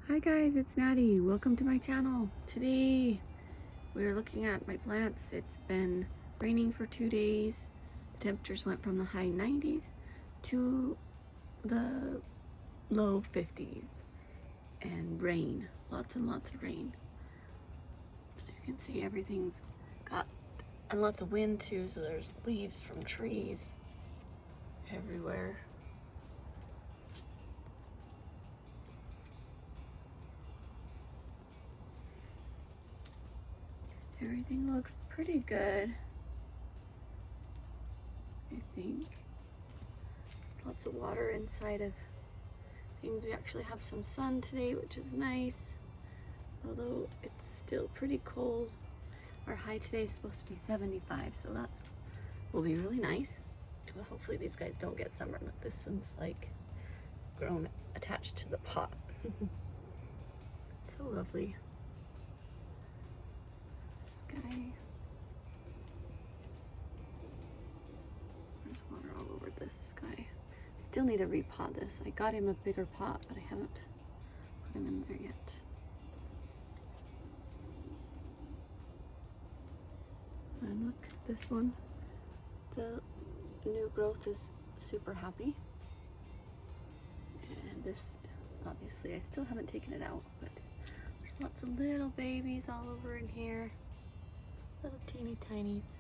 Hi guys, it's Natty. Welcome to my channel. Today we're looking at my plants. It's been raining for 2 days. The temperatures went from the high 90s to the low 50s and rain, lots and lots of rain. So you can see everything's got, and lots of wind too, so there's leaves from trees everywhere. Everything looks pretty good, I think. Lots of water inside of things. We actually have some sun today, which is nice, although it's still pretty cold. Our high today is supposed to be 75, so that's will be really nice. But hopefully these guys don't get sunburned. Look, this one's like grown attached to the pot. It's so lovely. This guy. There's water all over this guy. Still need to repot this. I got him a bigger pot, but I haven't put him in there yet. And look, this one, the new growth is super happy. And this, obviously, I still haven't taken it out, but there's lots of little babies all over in here. Little teeny tinies.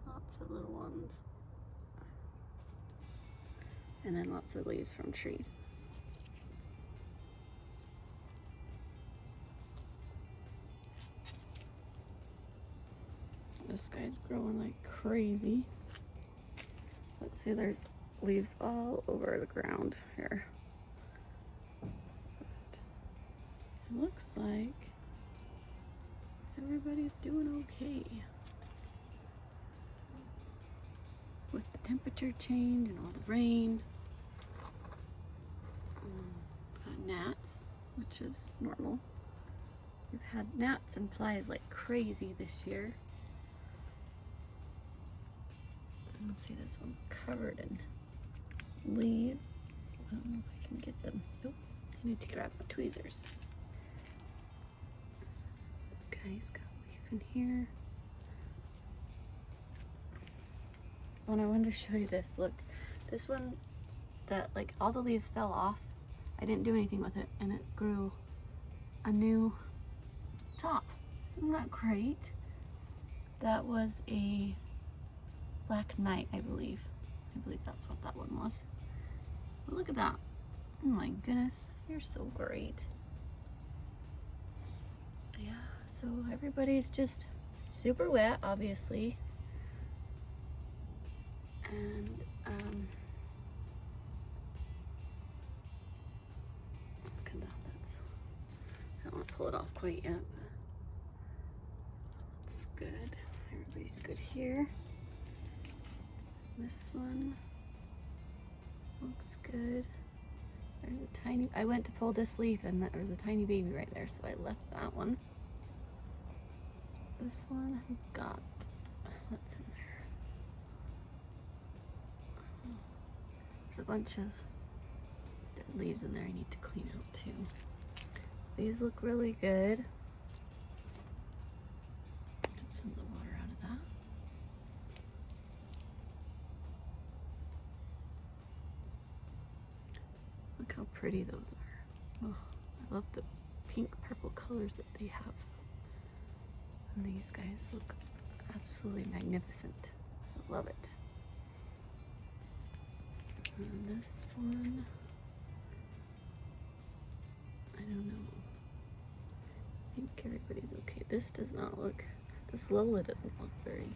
Lots of little ones. And then lots of leaves from trees. This guy's growing like crazy. Let's see, there's leaves all over the ground here. But it looks like everybody's doing okay. With the temperature change and all the rain. Got gnats, which is normal. We've had gnats and flies like crazy this year. Let's see, this one's covered in leaves. I don't know if I can get them. Nope, I need to grab my tweezers. This guy's got a leaf in here. Oh, and I wanted to show you this. Look, this one, that like all the leaves fell off. I didn't do anything with it, and it grew a new top. Isn't that great? That was a Black Knight, I believe. I believe that's what that one was. But look at that. Oh my goodness, you're so great. Yeah, so everybody's just super wet, obviously. And look at that. That's, I don't want to pull it off quite yet, but it's good. Everybody's good here. This one looks good. There's a tiny, I went to pull this leaf and there was a tiny baby right there, so I left that one. This one has got, what's in there? There's a bunch of dead leaves in there I need to clean out too. These look really good. Get some of the water out of that. Look how pretty those are. Oh, I love the pink purple colors that they have. And these guys look absolutely magnificent. I love it. And this one, I don't know. I think everybody's okay. This does not look, this Lola doesn't look very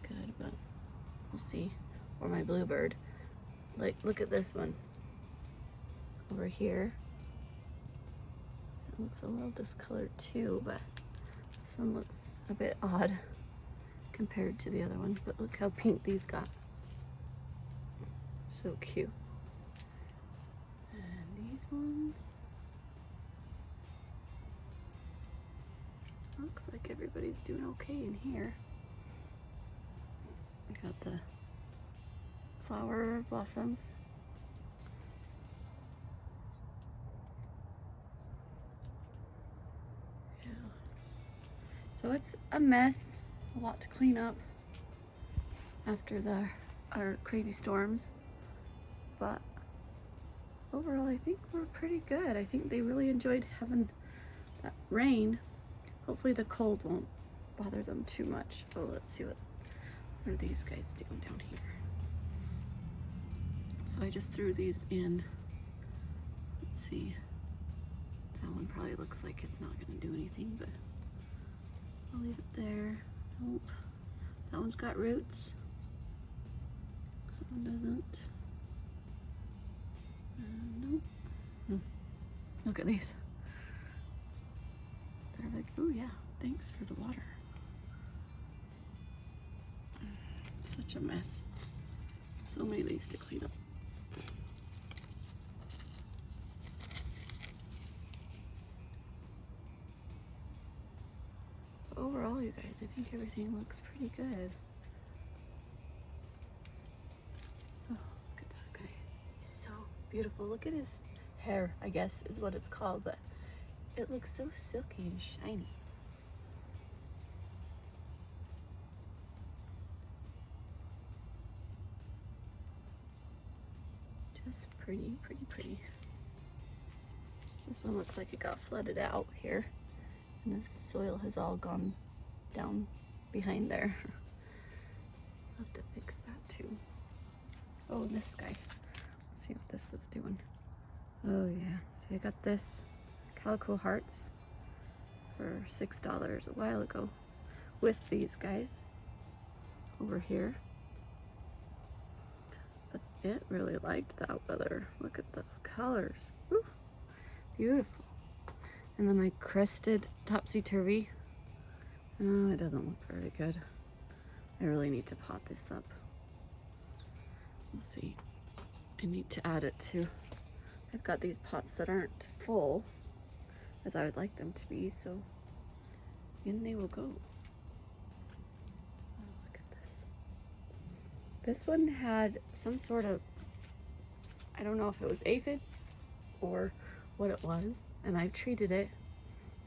good, but we'll see. Or my bluebird. Like, look at this one over here. It looks a little discolored too, but this one looks a bit odd compared to the other one. But look how pink these got. So cute. And these ones, looks like everybody's doing okay in here. I got the flower blossoms So it's a mess, a lot to clean up after our crazy storms, but overall I think we're pretty good. I think they really enjoyed having that rain. Hopefully the cold won't bother them too much. Oh, let's see what are these guys doing down here. So I just threw these in. Let's see. That one probably looks like it's not gonna do anything, but I'll leave it there. Nope. That one's got roots. That one doesn't. Nope. Look at these. They're like, oh yeah, thanks for the water. Such a mess. So many leaves to clean up. Overall, you guys, I think everything looks pretty good. Oh, look at that guy. He's so beautiful. Look at his hair, I guess is what it's called, but it looks so silky and shiny. Just pretty, pretty, pretty. This one looks like it got flooded out here, and this soil has all gone down behind there. I'll have to fix that too. Oh, and this guy. Let's see what this is doing. Oh yeah, see I got this calico hearts for $6 a while ago with these guys over here. But it really liked that weather. Look at those colors. Woo, beautiful. And then my crested topsy-turvy. Oh, it doesn't look very good. I really need to pot this up. We'll see. I need to add it to, I've got these pots that aren't full as I would like them to be, so in they will go. Oh, look at this. This one had some sort of, I don't know if it was aphids or what it was, and I've treated it,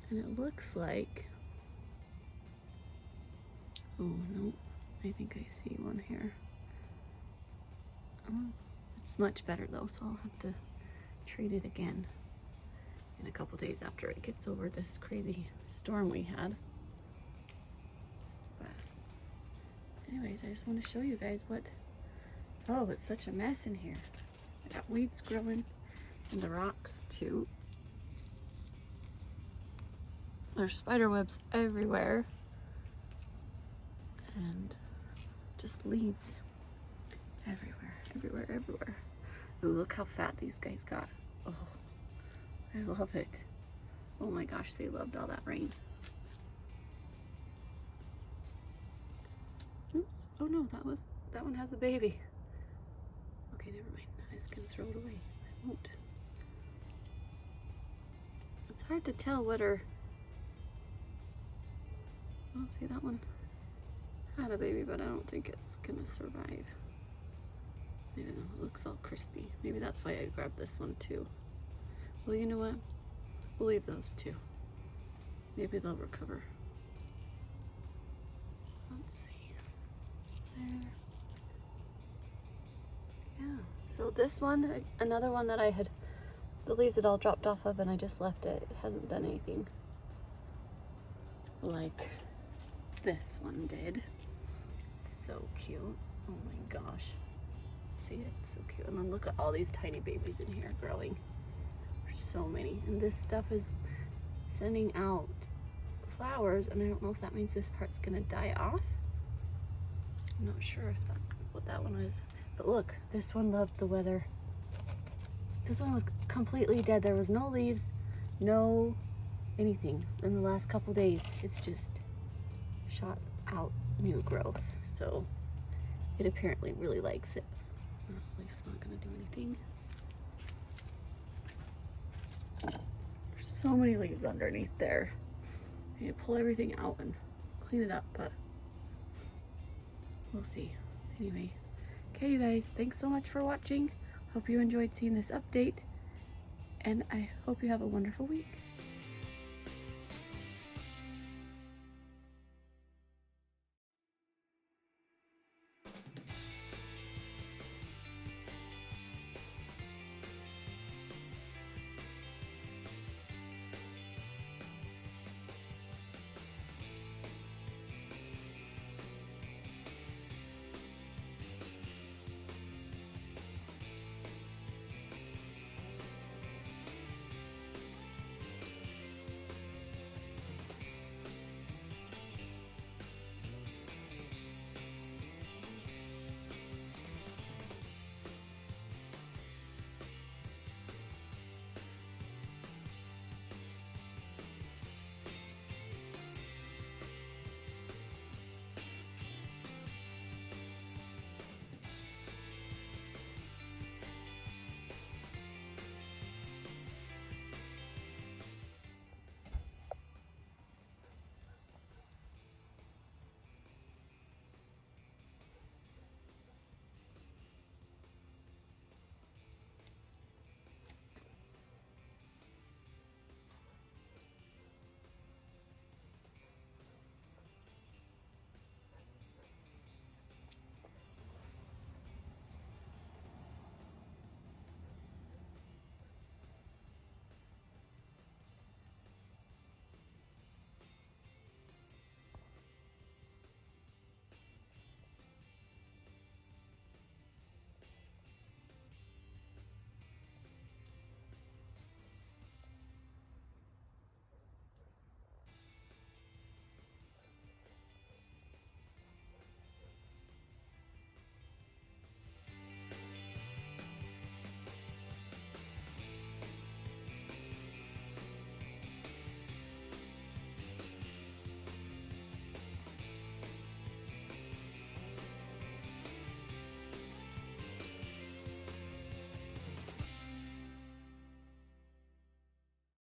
and it looks like, oh no, I think I see one here. Oh, it's much better though, so I'll have to treat it again in a couple days after it gets over this crazy storm we had. But anyways, I just want to show you guys what, oh, it's such a mess in here. I got weeds growing in the rocks too. There's spider webs everywhere and just leaves everywhere, everywhere, everywhere. Ooh, look how fat these guys got. Oh, I love it. Oh my gosh, they loved all that rain. Oops. Oh no, that one has a baby. Okay, never mind. I just can throw it away. I won't. It's hard to tell whether, oh, see that one had a baby, but I don't think it's gonna survive. I don't know, it looks all crispy. Maybe that's why I grabbed this one too. Well, you know what? We'll leave those two. Maybe they'll recover. Let's see. There. Yeah. So this one, another one that I had, the leaves had all dropped off of and I just left it. It hasn't done anything like this one did. So cute. Oh my gosh. See it? So cute. And then look at all these tiny babies in here growing. There's so many. And this stuff is sending out flowers, and I don't know if that means this part's gonna die off. I'm not sure if that's what that one is. But look, this one loved the weather. This one was completely dead. There was no leaves, no anything in the last couple days. It's just shot out new growth. So it apparently really likes it. Leaf's not gonna do anything. There's so many leaves underneath there. I need to pull everything out and clean it up, but we'll see. Anyway, okay you guys, thanks so much for watching. Hope you enjoyed seeing this update, and I hope you have a wonderful week.